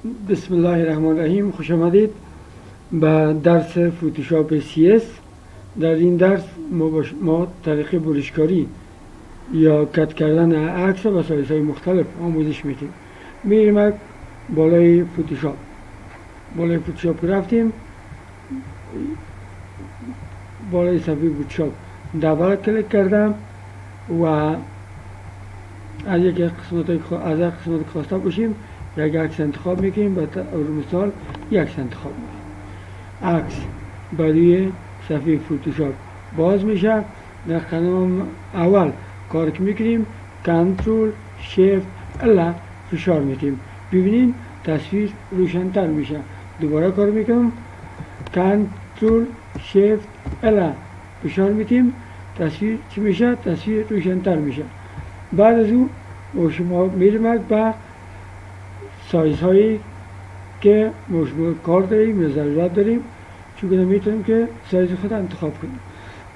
بسم الله الرحمن الرحیم. خوش آمدید به درس فوتوشاپ CS. در این درس ما طریق برشکاری یا کت کردن عکس و سایزهای مختلف آموزش میدیم. میریم بالای فوتوشاپ رفتیم، بالای صفحه فوتوشاپ دبل کلیک کردم و از یک قسمت خواسته باشیم یک عکس انتخاب میکنیم. به طور مثال یک عکس انتخاب میکنیم. عکس برای صفحه فوتوشاپ باز میشه. در قدم اول کار که میکنیم کنترل شیفت ال فشار میدیم. ببینید تصویر روشن‌تر میشه. دوباره کار میکنم کنترل شیفت ال فشار میدیم. تصویر چی میشه؟ تصویر روشن‌تر میشه. بعد از او شما میریم به سایزهایی که مشمول کار داریم یا ضرورت داریم، چون میتونیم که سایز خود انتخاب کنیم.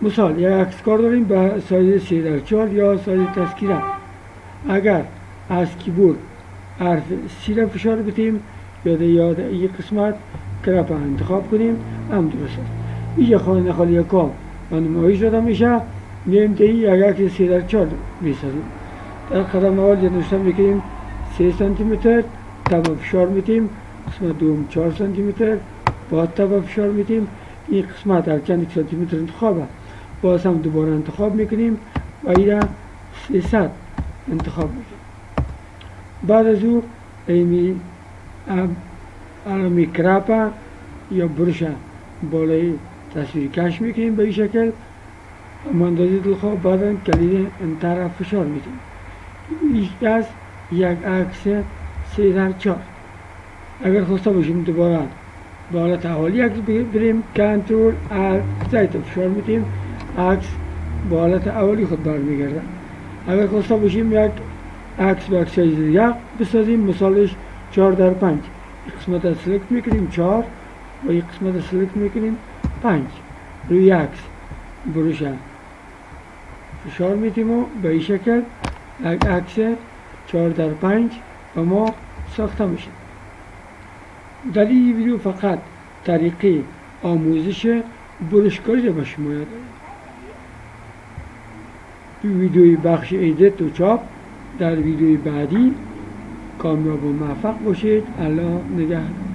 مثال یک عکس کار داریم به سایز 3x4 یا سایز تذکیره. اگر از کیبورد حرف C را فشار بدیم یا در این قسمت کرپ انتخاب کنیم هم درست است. اینجا خالی کام و نمایش داده میشه. میایم تا یک عکس 3x4 میسازیم. در قدم اول نوشته میکنیم 3 سانتی متر، تبا فشار میدیم. قسمت دوم 4 سانتی متر، بعد تبا فشار میدیم. این قسمت هر چند سانتی متر انتخابه، باز هم دوباره انتخاب میکنیم و این را 300 انتخاب میکنیم. بعد از او علمی کرپا یا برش بالای تصویر کش میکنیم به این شکل. اندازه دلخواه بعدا کلید انتر فشار میدیم. این از یک عکس 3x4. اگر خواسته باشیم دوباره به حالت اولی عکس بریم کنترل زیت فشار میدیم، عکس به حالت اولی خود برمیگرده. اگر خواسته باشیم یک عکس به عکس سایز دیگه بسازیم، مثالش 4x5، این قسمت را سلکت میکنیم 4 و این قسمت را سلکت میکنیم 5. روی عکس بروش فشار میدیم و به این شکل یک عکس 4x5 و ما ساخته میشه. در این ویدیو فقط طریقه آموزش برشکاری را به شما یاد دادم. ویدیوی بخش ایدیت و چاپ در ویدیوی بعدی. کامیاب و موفق باشید. الله نگهدار.